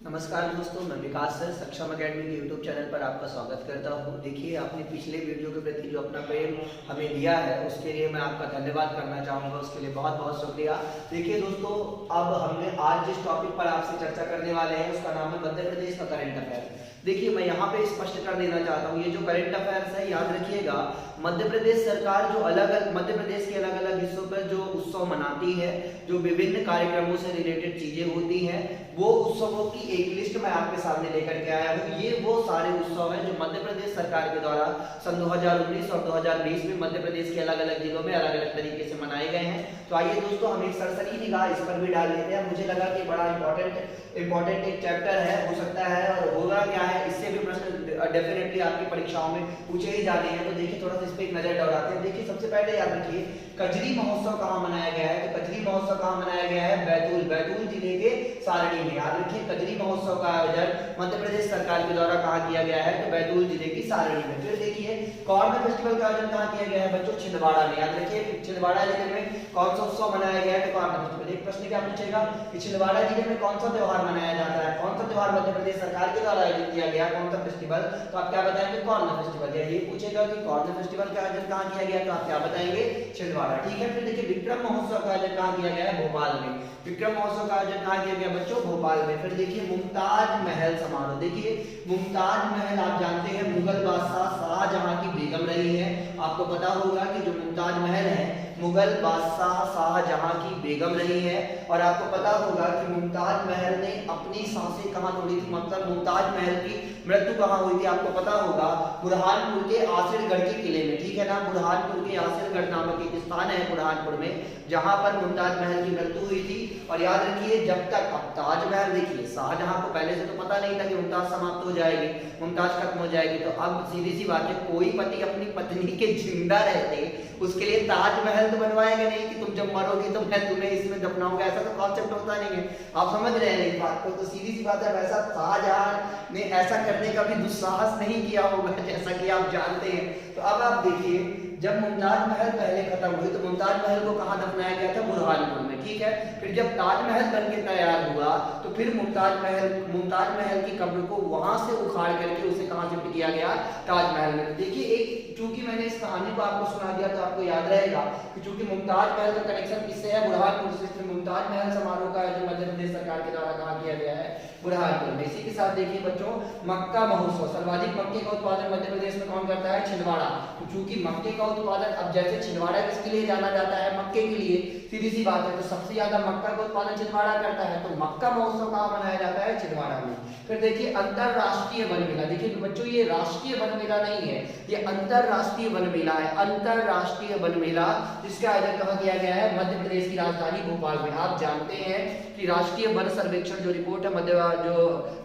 नमस्कार दोस्तों, मैं विकास सर सक्षम अकेडमी के यूट्यूब चैनल पर आपका स्वागत करता हूं। देखिए, आपने पिछले वीडियो के प्रति जो अपना प्रेम हमें दिया है उसके लिए मैं आपका धन्यवाद करना चाहूँगा। उसके लिए बहुत बहुत शुक्रिया। देखिए दोस्तों, अब हमने आज जिस टॉपिक पर आपसे चर्चा करने वाले हैं उसका नाम है मध्य प्रदेश का करंट अफेयर। देखिए, मैं यहाँ पे स्पष्ट कर देना चाहता हूँ, ये जो करंट अफेयर्स है, याद रखिएगा, मध्य प्रदेश सरकार जो मध्य प्रदेश के अलग अलग हिस्सों पर जो उत्सव मनाती है, जो विभिन्न कार्यक्रमों से रिलेटेड चीजें होती हैं, वो उत्सवों की एक लिस्ट मैं आपके सामने लेकर के आया हूँ। ये वो सारे उत्सव हैं जो मध्य प्रदेश सरकार के द्वारा सन 2019 और 2020 में मध्य प्रदेश के अलग अलग जिलों में अलग अलग तरीके से मनाए गए हैं। तो आइए दोस्तों, हम एक सरसरी निगाह इस पर भी डाल लेते हैं। मुझे लगा कि बड़ा इंपॉर्टेंट एक चैप्टर है, हो सकता है, और होगा क्या है, इससे भी प्रश्न डेफिनेटली आपकी परीक्षाओं में पूछे ही जाने हैं। तो देखिए, थोड़ा सा इस पे एक नजर दौड़ाते हैं। देखिए, सबसे पहले याद रखिए, कजरी महोत्सव कहाँ मनाया गया है। तो कजरी महोत्सव कहाँ मनाया गया है? बैतूल जिले के सारणी में। याद रखिए, कजरी महोत्सव का आयोजन मध्य प्रदेश सरकार के द्वारा कहाँ किया गया है? तो बैतूल जिले की सारणी में। फिर देखिए, कॉर्न फेस्टिवल का आयोजन कहाँ किया गया है बच्चों? छिंदवाड़ा में। याद रखिए, छिंदवाड़ा जिले में कौन सा उत्सव मनाया गया है? Corn festival. एक प्रश्न क्या पूछेगा कि छिंदवाड़ा जिले में कौन सा त्योहार मनाया जाता है? कौन सा त्योहार मध्य प्रदेश सरकार के द्वारा आयोजित किया गया? कौन सा फेस्टिवल? तो आप क्या बताएंगे? Corn festival. या ये पूछेगा कि कॉर्न फेस्टिवल का आयोजन कहाँ किया गया? तो आप क्या बताएंगे? छिंदवाड़ा। ठीक है। फिर देखिए, विक्रम महोत्सव का आयोजन कहाँ किया गया है? भोपाल में। विक्रम महोत्सव का आयोजन कहाँ किया गया बच्चों? भोपाल में। फिर देखिए, मुमताज महल समारोह। देखिए, मुमताज महल आप जानते हैं मुगल बादशाह शाहजहां की बेगम रही है। आपको पता होगा कि जो मुमताज महल है मुगल बादशाह शाहजहां की बेगम रही है। और आपको पता होगा कि मुमताज महल ने अपनी सांसें कहाँ तोड़ी थी, मतलब मुमताज महल की मृत्यु कहाँ हुई थी? आपको पता होगा बुरहानपुर के आसिरगढ़ के किले में। ठीक है ना, बुरहानपुर के आसिरगढ़ नामक एक स्थान है बुरहानपुर में, जहां पर मुमताज महल की मृत्यु हुई थी। और याद रखिए, जब तक अब ताजमहल, देखिए, शाहजहां को पहले से तो पता नहीं था कि मुमताज समाप्त हो जाएगी, मुमताज खत्म हो जाएगी। तो अब सीधी सी बात है, कोई पति अपनी पत्नी के जिंदा रहते उसके लिए ताजमहल तो बनवाएगा नहीं कि तुम जब मरोगे तो मैं तुम्हें इसमें दफनाऊंगा, ऐसा तो कॉन्सेप्ट होता नहीं है। आप समझ रहे हैं इस बात को? तो सीधी सी बात है, वैसा शाहजहां ने ऐसा करने का भी दुस्साहस नहीं किया होगा, जैसा कि आप जानते हैं। तो अब आप देखिए, जब मुमताज महल पहले खत्म हुई तो मुमताज महल को कहाँ दफनाया गया था? बुरहानपुर में। ठीक है। फिर जब ताजमहल बनके तैयार हुआ तो फिर मुमताज महल की कब्र को वहां से उखाड़ करके उसे कहाँ शिफ्ट किया गया? ताजमहल में। देखिए, एक चूंकि मैंने इस कहानी को आपको सुना दिया तो आपको याद रहेगा कि चूंकि मुमताज महल का कनेक्शन किससे है? बुरहानपुर से। इसलिए मुमताज महल समारोह का आयोजन मध्य प्रदेश सरकार के द्वारा कहाँ किया गया है? बुरहानपुर में। इसी के साथ देखिए बच्चों, मक्का महोत्सव। सर्वाधिक मक्के का उत्पादन मध्य प्रदेश में कौन करता है? छिंदवाड़ा। तो चूंकि मक्के का उत्पादन, अब जैसे छिंदवाड़ा किसके लिए जाना जाता है? मक्के के लिए, सीधी सी बात है। तो सबसे ज्यादा मक्का का उत्पादन छिंदवाड़ा करता है, तो मक्का महोत्सव कहाँ मनाया जाता है? छिंदवाड़ा में। फिर देखिए, अंतरराष्ट्रीय वन मेला। देखिए बच्चों, ये राष्ट्रीय वन मेला नहीं है, ये अंतरराष्ट्रीय वन मेला है। अंतरराष्ट्रीय वन मेला, जिसका आयोजन कहाँ किया गया है? मध्य प्रदेश की राजधानी भोपाल में। आप जानते हैं कि राष्ट्रीय वन सर्वेक्षण जो रिपोर्ट है जो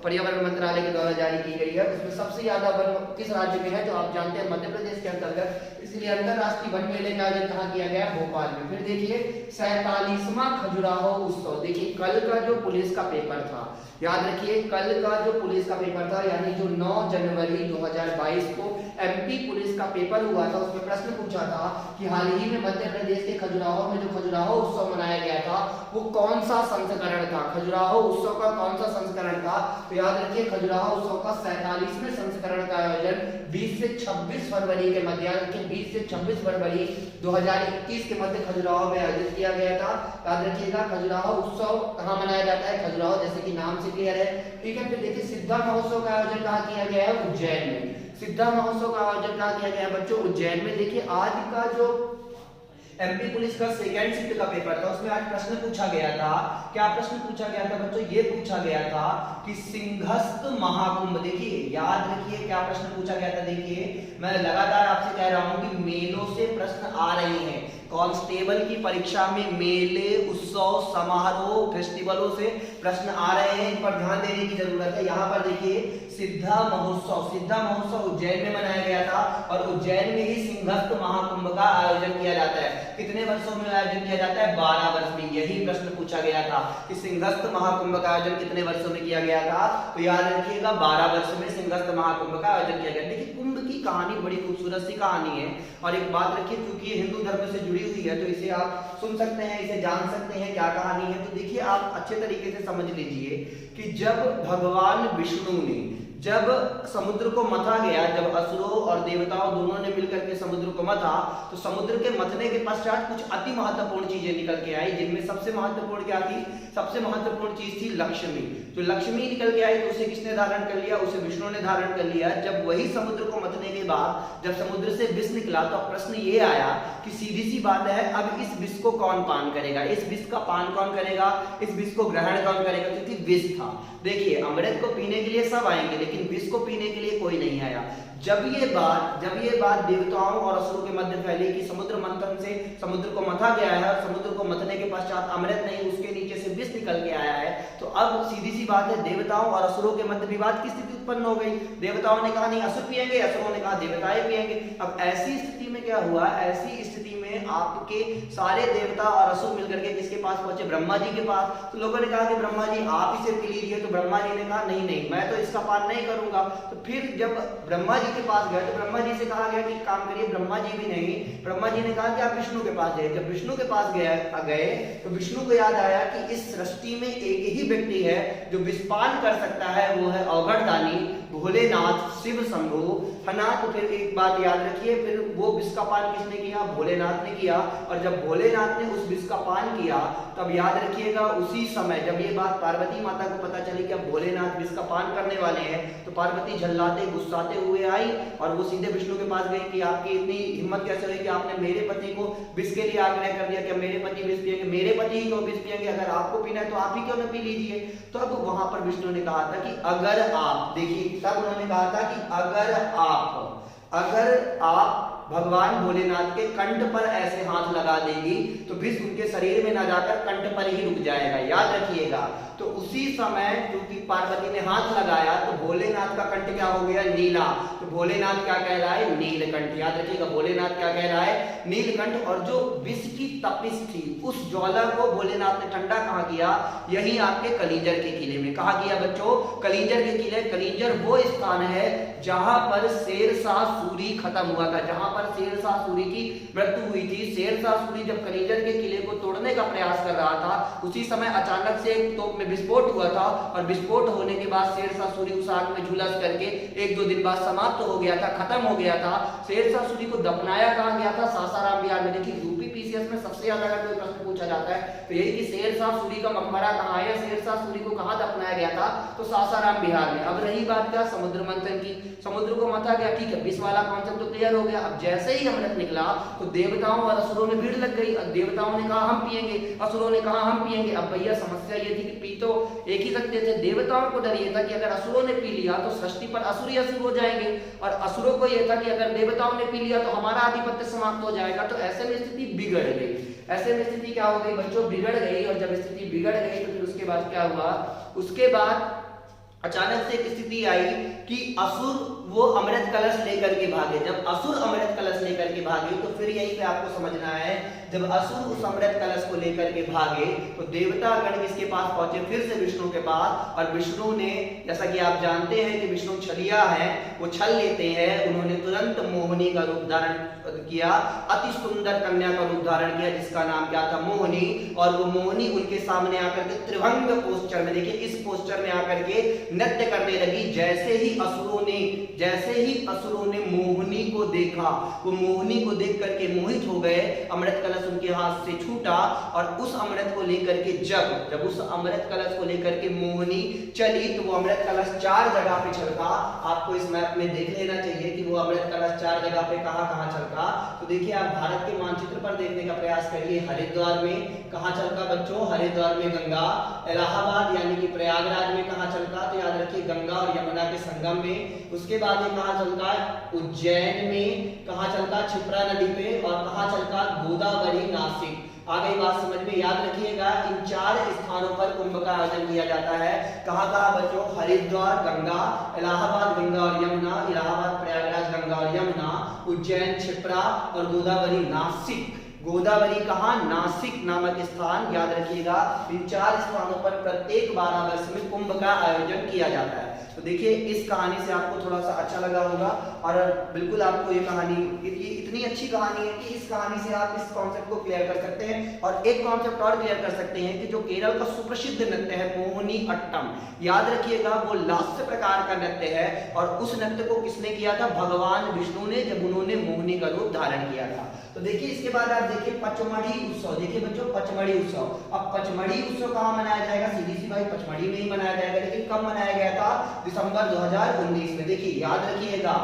पर्यावरण मंत्रालय के द्वारा जारी की गई है, उसमें सबसे ज्यादा वन किस राज्य में है? तो आप जानते हैं मध्य प्रदेश के अंतर्गत। इसलिए अंतरराष्ट्रीय वन मेले का आयोजन कहाँ किया गया? भोपाल में। फिर देखिए, 47वां खजुराहो उत्सव। देखिए, कल का जो पुलिस का पेपर था, याद रखिए, कल का जो पुलिस का पेपर था, यानी जो 9 जनवरी 2022 को एमपी पुलिस का पेपर हुआ था, उसमें प्रश्न पूछा था कि हाल ही में मध्य प्रदेश के खजुराहो में जो खजुराहो उत्सव मनाया गया था वो कौन सा संस्करण था? खजुराहो उत्सव का कौन सा संस्करण था? तो याद रखिए, खजुराहो उत्सव का 47वें संस्करण का आयोजन 20 से 26 फरवरी के मध्य, 20 से 26 फरवरी 2021 के मध्य खजुराहो में आयोजित किया गया था। याद रखिएगा, खजुराहो उत्सव कहाँ मनाया जाता है? खजुराहो, जैसे कि नाम से क्लियर है। ठीक है। फिर देखिए, सिद्धा महोत्सव का आयोजन कहाँ किया गया है? उज्जैन में। सिद्धा महोत्सव का आयोजन कहाँ किया गया है बच्चों? उज्जैन में। देखिए, आज का जो एमपी पुलिस का सेकेंड शिफ्ट का पेपर था, उसमें आज प्रश्न पूछा गया था। क्या प्रश्न पूछा गया था बच्चों? ये पूछा गया था कि सिंहस्थ महाकुंभ। देखिए, याद रखिए क्या प्रश्न पूछा गया था। देखिए, मैं लगातार आपसे कह रहा हूं कि मेलों से प्रश्न आ रहे हैं। कांस्टेबल की परीक्षा में मेले, उत्सव, समारोह, फेस्टिवलों से प्रश्न आ रहे हैं, इन पर ध्यान देने की जरूरत है। यहाँ पर देखिए, सिद्धा महोत्सव उज्जैन में मनाया गया था और उज्जैन में ही सिंहस्थ महाकुंभ का आयोजन किया जाता है। कितने वर्षों में आयोजन किया जाता है? 12 वर्ष में। यही प्रश्न पूछा गया था कि सिंहस्थ महाकुंभ का आयोजन कितने वर्षों में किया गया था? तो याद रखिएगा, 12 वर्ष में सिंहस्थ महाकुंभ का आयोजन किया गया। देखिए, कुंभ की कहानी बड़ी खूबसूरत सी कहानी है। और एक बात रखिए, क्योंकि ये हिंदू धर्म से जुड़ी जुड़ी हुई है, तो इसे आप सुन सकते हैं, इसे जान सकते हैं क्या कहानी है। तो देखिए आप अच्छे तरीके से समझ लीजिए कि जब भगवान विष्णु ने जब समुद्र को मथा गया, जब असुरों और देवताओं दोनों ने मिलकर के समुद्र को मथा, तो समुद्र के मथने के पश्चात कुछ अति महत्वपूर्ण चीजें निकल के आई, जिनमें सबसे महत्वपूर्ण क्या थी? सबसे महत्वपूर्ण चीज थी लक्ष्मी। तो लक्ष्मी निकल के आई, तो उसे किसने धारण कर लिया? उसे विष्णु ने धारण कर लिया। जब वही समुद्र को मथने के बाद जब समुद्र से विष निकला, तो प्रश्न ये आया कि सीधी सी बात है, अब इस विष को कौन पान करेगा? इस विष का पान कौन करेगा? इस विष को ग्रहण कौन करेगा? क्योंकि विष था। देखिए अमृत को पीने के लिए सब आएंगे, लेकिन विष को पीने के लिए कोई नहीं आया। जब ये बात देवताओं और असुरों के मध्य फैली कि समुद्र मंथन से समुद्र को मथा गया है, और समुद्र को मथने के पश्चात अमृत नहीं, उसके नीचे से विष निकल के आया है, तो अब सीधी सी बात है, देवताओं और असुरों के मध्य विवाद की स्थिति उत्पन्न हो गई। देवताओं ने कहा नहीं असुर पिएंगे, असुरों ने कहा देवताएं पिएंगे। अब ऐसी स्थिति में क्या हुआ? ऐसी स्थिति में आपके सारे देवता और असुर मिलकर के किसके पास पहुंचे? ब्रह्मा जी के पास। तो लोगों ने कहा कि ब्रह्मा जी आप इसे पी लीजिए, तो ब्रह्मा जी ने कहा नहीं नहीं, मैं तो इसका पान नहीं करूंगा। तो फिर जब ब्रह्मा जी के पास गए, तो ब्रह्मा जी से कहा गया कि काम करिए। ब्रह्मा जी भी नहीं, ब्रह्मा जी ने कहा कि आप विष्णु के पास जाइए। जब विष्णु के पास गए तो विष्णु को याद आया कि इस सृष्टि में एक ही व्यक्ति है जो विषपान कर सकता है, वो है अवघड़दानी भोलेनाथ शिव शंभु, है ना। तो फिर एक बात याद रखिए, फिर वो विष का पान किसने किया? भोलेनाथ ने किया। और जब भोलेनाथ ने उस विष का पान किया, तब याद रखिएगा उसी समय जब ये बात पार्वती माता को पता चली कि अब भोलेनाथ विष का पान करने वाले हैं, तो पार्वती झल्लाते गुस्साते हुए आई और वो सीधे विष्णु के पास गई कि आपकी इतनी हिम्मत कैसे हुई कि आपने मेरे पति को विष के लिए आग्रह कर दिया कि मेरे पति विष पिएंगे? मेरे पति ही क्यों विष पिएंगे? अगर आपको पीना है तो आप ही क्यों न पी लीजिए। तो अब वहां पर विष्णु ने कहा था कि अगर आप, देखिए तब उन्होंने कहा था कि अगर आप भगवान भोलेनाथ के कंठ पर ऐसे हाथ लगा देगी, तो विष उनके शरीर में ना जाकर कंठ पर ही रुक जाएगा, याद रखिएगा। तो उसी समय क्योंकि पार्वती ने हाथ लगाया, तो भोलेनाथ का कंठ क्या हो गया? नीला। तो भोलेनाथ क्या कह रहा है? नीलकंठ। याद रखिएगा भोलेनाथ क्या कह रहा है? नीलकंठ। और जो विष की तपिश थी, उस ज्वाला को भोलेनाथ ने ठंडा कहाँ किया? यही आपके कलिंजर के किले में। कहा किया बच्चों? कलिंजर के किले। कलिंजर वो स्थान है जहां पर शेरशाह सूरी खत्म हुआ था, जहां पर शेरशाह सूरी की मृत्यु हुई थी। शेरशाह सूरी जब कलिंजर के किले को तोड़ने का प्रयास कर रहा था, उसी समय अचानक से एक तोप में विस्फोट हुआ था, और विस्फोट होने के बाद शेरशाह सूरी उस आग में झुलस करके 1-2 दिन बाद समाप्त हो गया था, खत्म हो गया था। शेरशाह सूरी को दफनाया कहाँ गया था? सासाराम बिहार में। देखिए यूपी पीसीएस में सबसे ज्यादा अगर कोई प्रश्न पूछा जाता है तो यही कि शेरशाह सूरी का मकबरा कहाँ है, शेरशाह सूरी को कहाँ दफनाया गया था? तो सासाराम बिहार में। अब रही बात क्या? समुद्र मंथन की। समुद्र को मथा गया, ठीक है, विष वाला कॉन्सेप्ट तो क्लियर हो गया। अब जैसे ही अमृत निकला, तो देवताओं और असुरों में भीड़ लग गई। देवताओं ने कहा हम पिएंगे, असुरों ने कहा हम पिएंगे। अब भैया समस्या ये थी कि पी तो एक ही सकते थे। देवताओं को डर ये था कि अगर असुरों ने पी लिया तो सृष्टि पर असुर ही असुर हो जाएंगे, और असुरों को यह था कि अगर देवताओं ने पी लिया तो हमारा आधिपत्य समाप्त हो जाएगा। तो ऐसे में स्थिति बिगड़ गई। ऐसे में स्थिति क्या हो गई बच्चों? बिगड़ गई। और जब स्थिति बिगड़ गई तो फिर उसके बाद क्या हुआ? उसके बाद अचानक से एक स्थिति आई कि असुर वो अमृत कलश लेकर के भागे। जब असुर अमृत कलश लेकर के भागे, तो फिर यहीं पे आपको समझना है, जब असुर उस अमृत कलश को लेकर के भागे, तो देवता गण किसके पास पहुंचे? फिर से विष्णु के पास। और विष्णु ने, जैसा कि आप जानते हैं कि विष्णु छलिया है, वो छल लेते हैं। उन्होंने तुरंत मोहिनी का रूप धारण किया, अति सुंदर कन्या का रूप धारण किया, जिसका नाम क्या था? मोहिनी। और वो मोहिनी उनके सामने आकर के त्रिभंग पोस्चर में, देखिए इस पोस्चर में आकर के नृत्य करने लगी। जैसे ही असुरों ने मोहिनी को देखा, वो मोहिनी को देख करके मोहित हो गए। अमृत कलश उनके हाथ से छूटा, और उस अमृत को लेकर के जब उस अमृत कलश को लेकर के मोहिनी चली, तो वो अमृत कलश 4 जगह पे छलका। आपको इस मैप में देख लेना चाहिए कि वो अमृत कलश 4 जगह पे कहां छलका। तो देखिए आप भारत के मानचित्र पर देखने का प्रयास करिए। हरिद्वार में कहां छलका बच्चों? हरिद्वार में गंगा। इलाहाबाद यानी कि प्रयागराज में कहां छलका? तो याद रखिए गंगा और यमुना के संगम में। उसके बाद ये कहां चलता है? उज्जैन में। कहां चलता? क्षिप्रा नदी पे। और कहां चलता? गोदावरी नासिक। आ गई बात समझ में? याद रखिएगा इन 4 स्थानों पर कुंभ का आयोजन किया जाता है। कहां बच्चों? हरिद्वार गंगा, इलाहाबाद गंगा और यमुना, इलाहाबाद प्रयागराज गंगा और यमुना, उज्जैन क्षिप्रा और गोदावरी नासिक। गोदावरी कहाँ, नासिक नामक स्थान, याद रखिएगा। इन 4 स्थानों पर प्रत्येक 12 वर्ष में कुंभ का आयोजन किया जाता है। तो देखिए इस कहानी से आपको थोड़ा सा अच्छा लगा होगा और बिल्कुल आपको ये कहानी, ये इतनी अच्छी कहानी है कि इस कहानी से आप इस कॉन्सेप्ट को क्लियर कर सकते हैं। और एक कॉन्सेप्ट और क्लियर कर सकते हैं कि जो केरल का सुप्रसिद्ध नृत्य है मोहिनी अट्टम, याद रखिएगा वो लास्य प्रकार का नृत्य है और उस नृत्य को किसने किया था, भगवान विष्णु ने, जब उन्होंने मोहिनी का रूप धारण किया था। तो देखिए इसके बाद आप देखिए पचमढ़ी उत्सव, देखिए बच्चों पचमढ़ी उत्सव। अब पचमढ़ी उत्सव कहाँ मनाया जाएगा, सीधी सी बात पचमढ़ी में ही मनाया जाएगा, लेकिन कब मनाया गया था, दिसंबर 2019 में। देखिए याद रखिएगा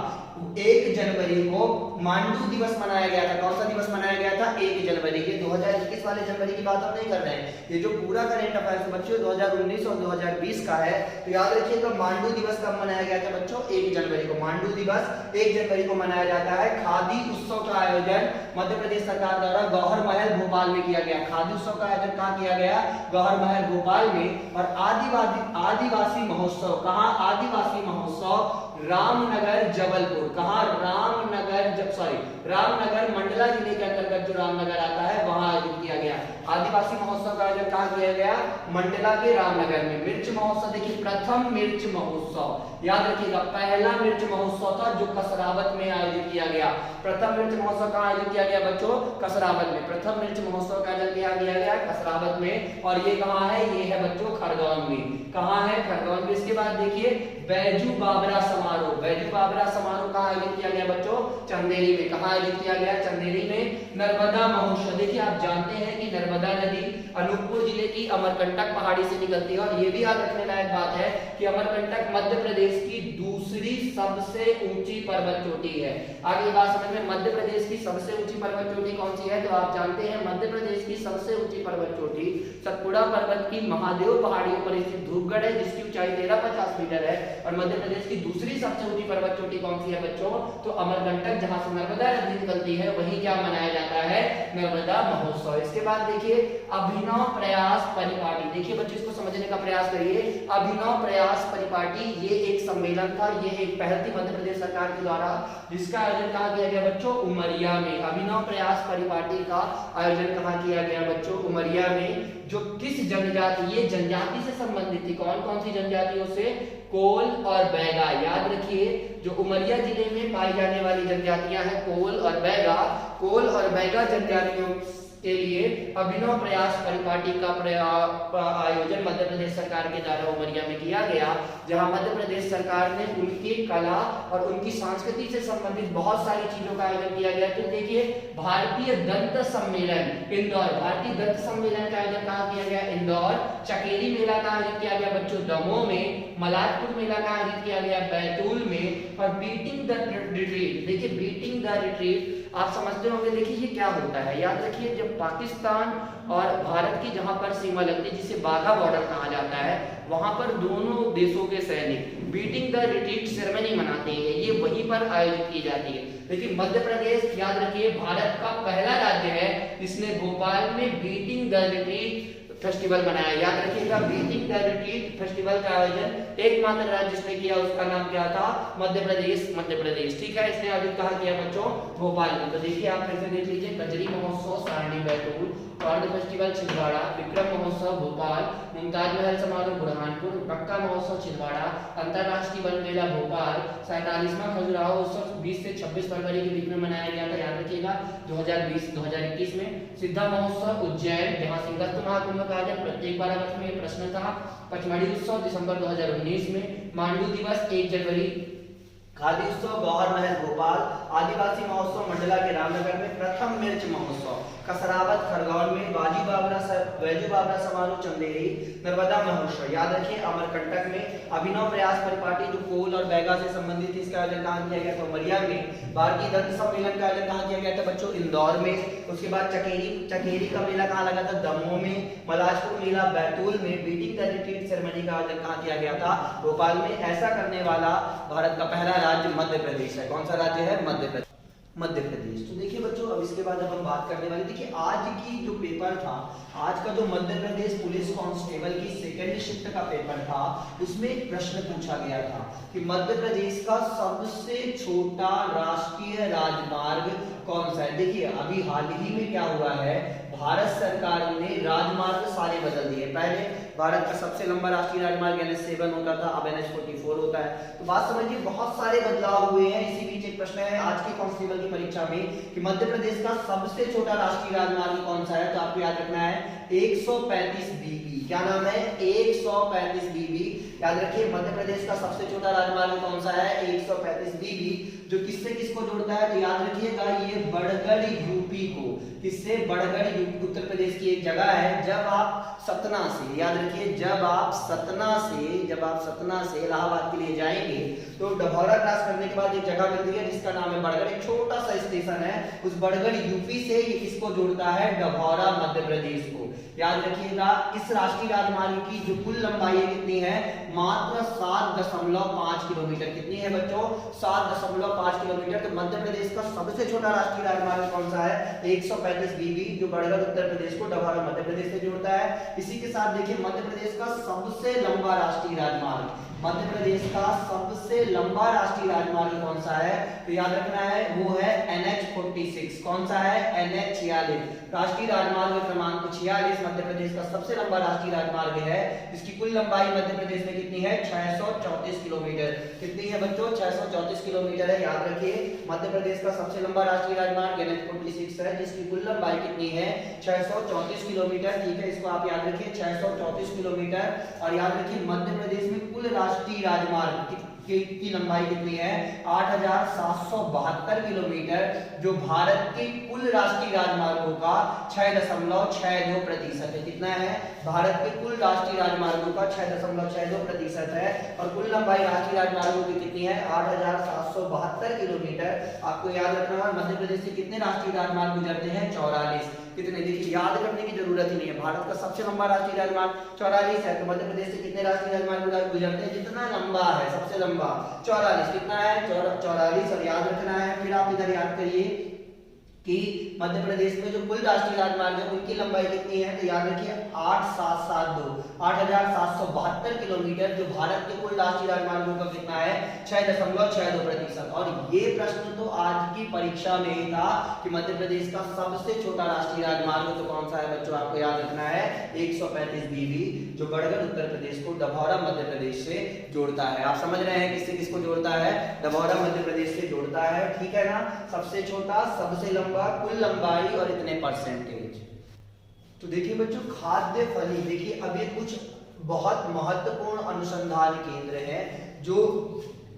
1 जनवरी को मांडू दिवस मनाया गया था। कौन सा दिवस मनाया गया था, 1 जनवरी। ये 2021 वाले जनवरी की बात हम नहीं कर रहे हैं, ये जो पूरा करेंट अफेयर्स बच्चों 2019 और 2020 का है। तो याद रखिएगा मांडू दिवस कब मनाया गया था बच्चों, 1 जनवरी को। मांडू दिवस 1 जनवरी को मनाया जाता है। खादी उत्सव का आयोजन मध्य प्रदेश सरकार द्वारा गौहर महल भोपाल में किया गया। खादी उत्सव का आयोजन कहाँ किया गया, गौहर महल भोपाल में। और आदिवासी महोत्सव कहाँ, आदिवासी महोत्सव रामनगर जबलपुर, कहाँ, रामनगर मंडला जिले के अंतर्गत जो रामनगर आता है वहां आयोजित किया गया। आदिवासी महोत्सव का आयोजन कहाँ किया गया, मंडला के रामनगर में। मिर्च महोत्सव, देखिए प्रथम मिर्च महोत्सव, याद रखिएगा पहला मिर्च महोत्सव था जो कसरावत में आयोजित किया गया। प्रथम मिर्च महोत्सव कहाँ आयोजित किया गया बच्चों, कसरावत में। प्रथम मिर्च महोत्सव का आयोजन किया गया कसरावत में। और ये कहाँ है, ये है बच्चों खरगोन में। कहाँ है, खरगोन में। इसके बाद देखिए बैजू बावरा समारोह, बैजू बावरा समारोह कहाँ आयोजित किया गया बच्चों, चंदेरी में। कहाँ आयोजित किया गया, चंदेरी में। नर्मदा महोत्सव, देखिए आप जानते हैं कि नर्मदा नदी अनूपपुर जिले की अमरकंटक पहाड़ी से निकलती है। और ये भी याद रखने लायक बात है कि अमरकंटक मध्य प्रदेश की दूसरी सबसे ऊंची पर्वत चोटी है। आगे बात समझ में, मध्य प्रदेश की सबसे ऊंची पर्वत चोटी कौन सी है, तो आप जानते हैं मध्य प्रदेश की सबसे ऊंची पर्वत चोटी सतपुड़ा पर्वत की महादेव पहाड़ियों पर स्थित धूपगढ़ है, जिसकी ऊंचाई 1350 मीटर है। और मध्य प्रदेश की दूसरी सबसे ऊंची पर्वत चोटी कौन सी है बच्चों, तो अमरकंटक, जहां से नर्मदा नदी निकलती है वहीं क्या मनाया जाता है, नर्मदा महोत्सव। इसके बाद देखिए अभिनव प्रयास परिपाटी, देखिए बच्चों इसको समझने का प्रयास करिए। अभिनव प्रयास परिपाटी ये एक सम्मेलन था, ये एक पहल थी मध्य प्रदेश सरकार के द्वारा, जिसका आयोजन कहाँ किया गया बच्चों, उमरिया में। अभिनव प्रयास परिपाटी का आयोजन कहाँ किया गया बच्चों, उमरिया में। जो किस जनजाति, ये जनजाति से संबंधित थी, कौन कौन सी जनजातियों से, कोल और बैगा। याद रखिए जो उमरिया जिले में पाई जाने वाली जनजातियां हैं कोल और बैगा, कोल और बैगा जनजातियों के लिए अभिनव प्रयास परिपाटी का आयोजन मध्य प्रदेश सरकार के द्वारा उमरिया में किया गया, जहां मध्य प्रदेश सरकार ने उनकी कला और उनकी संस्कृति से संबंधित बहुत सारी चीजों का आयोजन किया गया। तो देखिए भारतीय दंत सम्मेलन इंदौर, भारतीय दंत सम्मेलन का आयोजन कहाँ किया गया, इंदौर। चकेरी मेला का आयोजन किया गया बच्चों दमोह में। मलारपुर मेला का आयोजन किया गया बैतूल में। और बीटिंग द रिट्रीट, देखिए बीटिंग द रिट्रीट आप समझते होंगे, देखिए ये क्या होता है, याद रखिए जब पाकिस्तान और भारत की जहां पर सीमा लगती है जिसे बाघा बॉर्डर कहा जाता है, वहां पर दोनों देशों के सैनिक बीटिंग द रिट्रीट सेरेमनी मनाते हैं, ये वहीं पर आयोजित की जाती है। लेकिन मध्य प्रदेश याद रखिए भारत का पहला राज्य है जिसने भोपाल में बीटिंग द रिट्रीट फेस्टिवल बनाया। याद रखिएगा बीटिंग द रिट्रीट फेस्टिवल का आयोजन एकमात्र राज्य जिसने किया, उसका नाम क्या था, मध्य प्रदेश। मध्य प्रदेश, ठीक है। इसने आयोजित कहाँ किया बच्चों, भोपाल में। तो देखिए आप फिर से देख लीजिए, कजरी महोत्सव सारणी बैतूल, पर्ल फेस्टिवल छिंदवाड़ा, विक्रम महोत्सव भोपाल, मुमताज महल समारोह बुरहानपुर, मक्का महोत्सव छिंदवाड़ा, अंतरराष्ट्रीय वन मेला भोपाल, 47वां खजुराहो उत्सव 20 से 26 फरवरी के बीच में मनाया गया था, याद रखिएगा 2020-2021 में। सिद्धा महोत्सव उज्जैन, जहां सिंहस्थ महाकुंभ कहा जाए, प्रत्येक 12 वर्ष में ये प्रश्न था। पचमढ़ी उत्सव दिसंबर 2019 में। मांडू दिवस 1 जनवरी। खादी उत्सव गौहर महल भोपाल। आदिवासी महोत्सव मंडला के रामनगर में। प्रथम मिर्च महोत्सव कसरावत खरगोन में। बैजू बावरा समारोह चंदेरी। नर्मदा महोत्सव याद रखिए अमरकंटक में। अभिनव प्रयास परिपाटी जो कोल और बैगा से संबंधित थी, इसका आयोजन कहाँ किया गया था, उमरिया में। भारतीय दंत सम्मेलन का आयोजन कहाँ किया गया था बच्चों, इंदौर में। उसके बाद चकेरी का मेला कहाँ लगा था, दमोह में। मलाजपुर मेला बैतूल में। बीटिंग द रिट्रीट सेरेमनी का आयोजन कहाँ किया गया था, भोपाल में। ऐसा करने वाला भारत का पहला राज्य मध्य प्रदेश है। कौन सा राज्य है, मध्य प्रदेश। मध्य प्रदेश। तो देखिए बच्चों, अब इसके बाद अब हम बात करने वाले, देखिए आज की जो पेपर था, आज का जो मध्य प्रदेश पुलिस कांस्टेबल की सेकंड शिफ्ट का पेपर था, उसमें एक प्रश्न पूछा गया था कि मध्य प्रदेश का सबसे छोटा राष्ट्रीय राजमार्ग कौन सा है। देखिए अभी हाल ही में क्या हुआ है, भारत सरकार ने राजमार्ग सारे बदल दिए। पहले भारत का सबसे लंबा राष्ट्रीय राजमार्ग NH7 होता था, अब NH44 होता है। तो बात समझिए, बहुत सारे बदलाव हुए हैं। इसी बीच एक प्रश्न है आज के कांस्टेबल की परीक्षा में कि मध्य प्रदेश का सबसे छोटा राष्ट्रीय राजमार्ग कौन सा है। तो आपको याद रखना है 135 बीबी। क्या नाम है? 135 बीबी। याद रखिए, मध्य प्रदेश का सबसे छोटा राजमार्ग कौन सा है? 135 बीबी, जो किससे किसको जोड़ता है? तो याद रखिएगा, ये बड़गढ़ यूपी को, किससे? बड़गढ़ यूपी उत्तर प्रदेश की एक जगह है। जब आप सतना से, याद रखिए, जब आप सतना से इलाहाबाद के लिए जाएंगे तो डभौरा क्रॉस करने के बाद एक जगह मिलती है जिसका नाम है बड़गढ़, एक छोटा सा स्टेशन है। उस बड़गढ़ यूपी से ये किसको जोड़ता है? डभौरा मध्य प्रदेश को। याद रखिएगा, इस राष्ट्रीय राजमार्ग की जो कुल लंबाई कितनी है? मात्र 7.5 किलोमीटर। कितनी है बच्चों? 7.5 किलोमीटर। तो मध्य प्रदेश का सबसे छोटा राष्ट्रीय राजमार्ग कौन सा है? 135 बीबी, जो बड़गढ़ उत्तर प्रदेश को डभौरा मध्य प्रदेश से जोड़ता है। इसी के साथ देखिए, मध्य प्रदेश का सबसे लंबा राष्ट्रीय राजमार्ग, मध्य प्रदेश का सबसे लंबा राष्ट्रीय राजमार्ग कौन सा है? तो याद रखना है, वो है NH46। कौन सा है? NH46। राष्ट्रीय राजमार्ग क्रमांक 46 मध्य प्रदेश का सबसे लंबा राष्ट्रीय राजमार्ग है, जिसकी कुल लंबाई मध्य प्रदेश में कितनी है? 634 किलोमीटर। कितनी है बच्चों? 634 किलोमीटर है। याद रखिए, मध्य प्रदेश का सबसे लंबा राष्ट्रीय राजमार्ग NH46 है, जिसकी कुल लंबाई कितनी है? 634 किलोमीटर। ठीक है, इसको आप याद रखिए, 634 किलोमीटर। और याद रखिए, मध्य प्रदेश में कुल राष्ट्रीय राजमार्ग की लंबाई कितनी है? 8772 किलोमीटर, जो भारत के कुल राष्ट्रीय राजमार्गों का 6.62% है। कितना है? भारत के कुल राष्ट्रीय राजमार्गों का 6.62% है। और कुल लंबाई राष्ट्रीय राजमार्गों की कितनी है? 8772 किलोमीटर। आपको याद रखना है, मध्य प्रदेश से कितने राष्ट्रीय राजमार्ग गुजरते हैं? 44। कितने? देखिए, याद करने की जरूरत ही नहीं है, भारत का सबसे लंबा राष्ट्रीय राजमार्ग 44 है। तो मध्य प्रदेश से कितने राष्ट्रीय राजमार्ग गुजरते हैं? जितना लंबा है, सबसे लंबा 44। कितना है? 44। और याद रखना है, फिर आप इधर याद करिए कि मध्य प्रदेश में जो कुल राष्ट्रीय राजमार्ग है उनकी लंबाई कितनी है? तो याद रखिए 8772 किलोमीटर, जो भारत के कुल राष्ट्रीय राजमार्गों का कितना है? 6.62%। और ये प्रश्न तो आज की परीक्षा में ही था कि मध्य प्रदेश का सबसे छोटा राष्ट्रीय राजमार्ग तो कौन सा है बच्चों? आपको याद रखना है 135 बीबी, जो बड़गढ़ उत्तर प्रदेश को डभौरा मध्य प्रदेश से जोड़ता है। आप समझ रहे हैं किससे किसको जोड़ता है? डभौरा मध्य प्रदेश से जोड़ता है। ठीक है ना? सबसे छोटा, सबसे लंबा, कुल लंबाई और इतने परसेंटेज। तो देखिए बच्चों, खाद्य फली, देखिए अब ये कुछ बहुत महत्वपूर्ण अनुसंधान केंद्र हैं जो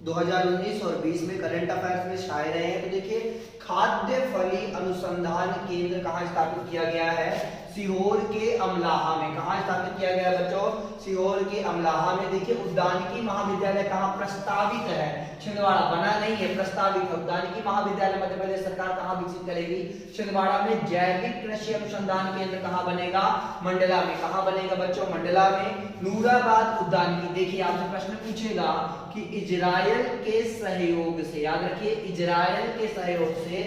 2019 और 20 में करंट अफेयर्स में छाए रहे हैं। तो देखिए, खाद्य फली अनुसंधान केंद्र कहाँ स्थापित किया गया है? सीहोर के अमलाहा में। कहाँ स्थापित किया गया बच्चों? सीहोर के अमलाहा में। देखिए, उद्यानिकी महाविद्यालय कहाँ प्रस्तावित है? छिंदवाड़ा। बना नहीं है, प्रस्तावित है। उद्यानिकी महाविद्यालय मध्य प्रदेश सरकार कहाँ विकसित करेगी? छिंदवाड़ा में। जैविक कृषि अनुसंधान केंद्र कहाँ बनेगा? मंडला में। कहाँ बनेगा बच्चों? मंडला में। नूराबाद उद्यानिकी, देखिए आपसे प्रश्न पूछेगा कि इजराइल के सहयोग से, याद रखिए, इजराइल के सहयोग से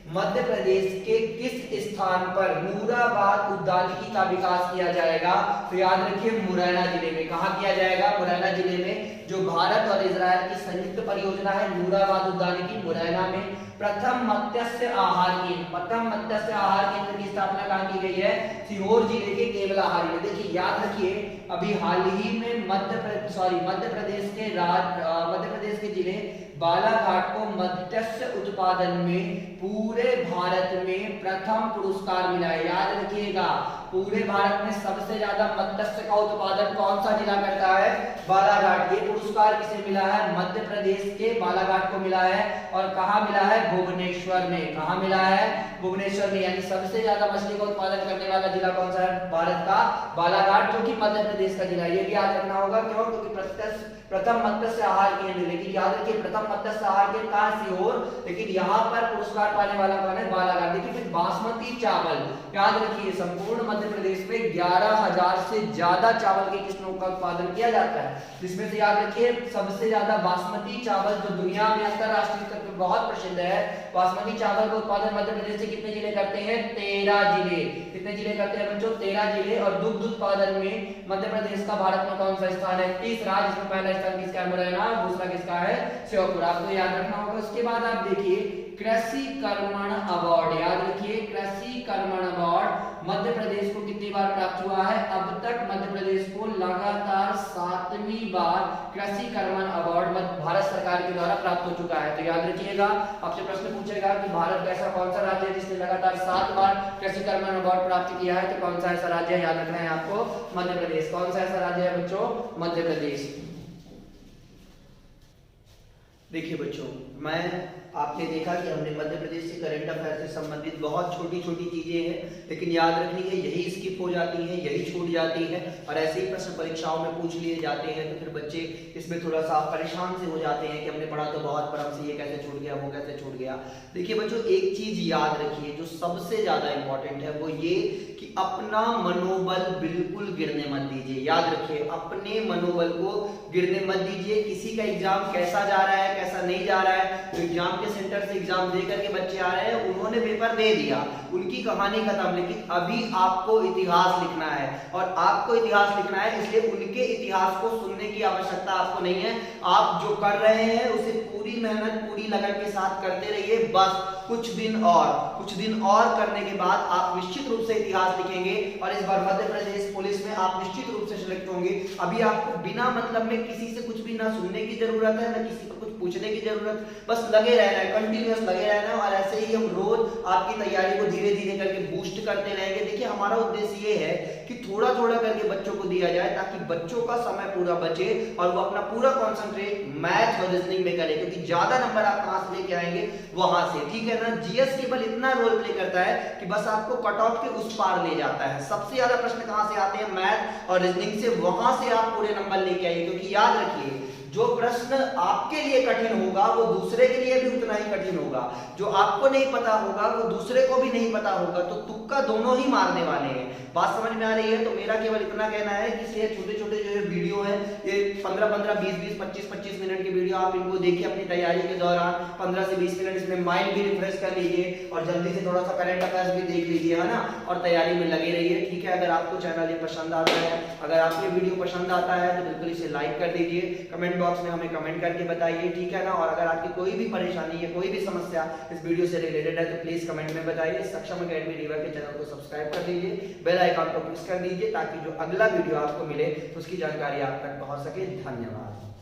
मध्य प्रदेश के किस स्थान पर नूराबाद उद्यानिकी का विकास किया जाएगा? तो याद रखिए, मुरैना जिले में। कहां किया जाएगा? मुरैना जिले में। जो भारत और इजराइल की संयुक्त परियोजना है नूराबाद उद्यानिकी, मुरैना में। प्रथम मत्स्य आहार केंद्र की स्थापना कहां की गई है? सीहोर जिले के केवलाहारी में। देखिए, याद रखिए, अभी हाल ही में मध्य प्रदेश के जिले बालाघाट को मत्स्य उत्पादन में पूरे भारत में प्रथम पुरस्कार मिला है। याद रखिएगा, पूरे भारत में सबसे ज्यादा मत्स्य का उत्पादन कौन सा जिला करता है? बालाघाट। ये पुरस्कार किसे मिला है? मध्य प्रदेश के बालाघाट को मिला है। और कहाँ मिला है? भुवनेश्वर में। कहाँ मिला है? भुवनेश्वर में। यानी सबसे ज्यादा मछली का उत्पादन करने वाला जिला कौन सा है भारत का? बालाघाट, जो कि मध्य प्रदेश का जिला। ये भी याद रखना होगा। क्यों? क्योंकि प्रथम मत्स्य आहार केंद्र, लेकिन याद रखिए प्रथम मत्स्य आहार केंद्र कहाँ? सीहोर, लेकिन यहाँ पर पुरस्कार पाने वाला कौन है? बालाघाट। देखिए, फिर बासमती चावल, याद रखिए, संपूर्ण मध्य प्रदेश में 11,000 से ज्यादा चावल की किस्मों का उत्पादन किया जाता है, जिसमें से याद रखिए देखिए सबसे ज्यादा बासमती चावल जो दुनिया में अंतरराष्ट्रीय स्तर पर बहुत प्रसिद्ध है, बासमती चावल का उत्पादन मध्य प्रदेश से कितने जिले करते हैं? 13 जिले। कितने जिले करते हैं बच्चों? 13 जिले। और दुग्ध उत्पादन में मध्य प्रदेश का भारत में कौन सा स्थान है? तीसरा, जिसमें पहला स्थान किसका है? मुरैना, दूसरा किसका है? श्योपुर। आपको याद रखना होगा। उसके बाद आप देखिए कृषि कर्मण अवार्ड, याद रखिए कृषि कर्मण अवार्ड मध्य प्रदेश को कितनी बार प्राप्त हुआ है? अब तक मध्य प्रदेश को लगातार 7वीं बार कृषि कर्मण अवार्ड भारत सरकार के द्वारा प्राप्त हो चुका है। तो याद रखिएगा, आपसे प्रश्न पूछेगा कि भारत का ऐसा कौन सा राज्य है जिसने लगातार 7 बार कृषि कर्मण अवार्ड प्राप्त किया है? तो कौन सा ऐसा राज्य है? याद रखना है आपको, मध्य प्रदेश। कौन सा ऐसा राज्य है बच्चों? मध्य प्रदेश। देखिए बच्चों, आपने देखा कि हमने मध्य प्रदेश से करंट अफेयर से संबंधित बहुत छोटी छोटी चीजें हैं, लेकिन याद रखनी है यही स्किप हो जाती हैं, यही छूट जाती है और ऐसे ही प्रश्न परीक्षाओं में पूछ लिए जाते हैं। तो फिर बच्चे इसमें थोड़ा सा परेशान से हो जाते हैं कि हमने पढ़ा तो बहुत, पर हमसे ये कैसे छूट गया, वो कैसे छूट गया। देखिए बच्चों, एक चीज याद रखिए जो सबसे ज्यादा इंपॉर्टेंट है, वो ये कि अपना मनोबल बिल्कुल गिरने मत दीजिए। याद रखिए, अपने मनोबल को गिरने मत दीजिए। किसी का एग्जाम कैसा जा रहा है, कैसा नहीं जा रहा है, तो एग्जाम के सेंटर से एग्जाम देकर के बच्चे आ रहे हैं, उन्होंने पेपर दे दिया, उनकी कहानी खत्म। लेकिन अभी आपको इतिहास लिखना है और आपको इतिहास लिखना है, इसलिए उनके इतिहास को सुनने की आवश्यकता आपको नहीं है। आप जो कर रहे हैं उसे पूरी मेहनत, पूरी लगन के साथ करते रहिए। बस कुछ दिन और करने के बाद आप निश्चित रूप से इतिहास लिखेंगे और इस बार मध्य प्रदेश पुलिस में आप निश्चित रूप से सिलेक्ट होंगे। अभी आपको बिना मतलब में किसी से कुछ भी ना सुनने की जरूरत है, ना किसी को कुछ पूछने की जरूरत, बस लगे रहना है, कंटिन्यूअस लगे रहना है। और ऐसे ही हम रोज आपकी तैयारी को धीरे धीरे करके बूस्ट करते रहेंगे। देखिए, हमारा उद्देश्य ये है कि थोड़ा थोड़ा करके बच्चों को दिया जाए ताकि बच्चों का समय पूरा बचे और वो अपना पूरा कॉन्सेंट्रेट मैथ और रीजनिंग में करे, क्योंकि ज्यादा नंबर आप कहां से लेके आएंगे? वहां से। ठीक है ना? जीएस केवल इतना रोल प्ले करता है कि बस आपको कट ऑफ के उस पार ले जाता है। सबसे ज्यादा प्रश्न कहां से आते हैं? मैथ और रीजनिंग से। वहां से आप पूरे नंबर लेके आइए, क्योंकि याद रखिए जो प्रश्न आपके लिए कठिन होगा वो दूसरे के लिए भी उतना ही कठिन होगा। जो आपको नहीं पता होगा वो दूसरे को भी नहीं पता होगा, तो तुक्का दोनों ही मारने वाले हैं। बात समझ में आ रही है? तो मेरा केवल इतना कहना है कि ये छोटे छोटे जो वीडियो है, ये 15-15, 20-20, 25-25 मिनट के वीडियो आप इनको देखिए अपनी तैयारी के दौरान। 15 से 20 मिनट इसमें माइंड भी रिफ्रेश कर लीजिए और जल्दी से थोड़ा सा करंट अफेयर्स भी देख लीजिए, है ना? और तैयारी में लगे रहिए। ठीक है? अगर आपको चैनल ये पसंद आता है, अगर आपको वीडियो पसंद आता है तो बिल्कुल इसे लाइक कर दीजिए। कमेंट बॉक्स में हमें कमेंट करके बताइए। ठीक है ना? और अगर आपकी कोई भी परेशानी है, कोई भी समस्या इस वीडियो से रिलेटेड है तो प्लीज कमेंट में बताइए। सक्षम अकेडमी रीवा के चैनल को सब्सक्राइब कर दीजिए, बेल आइकन को प्रेस कर दीजिए ताकि जो अगला वीडियो आपको मिले उसकी जानकारी आप तक पहुंच सके। धन्यवाद।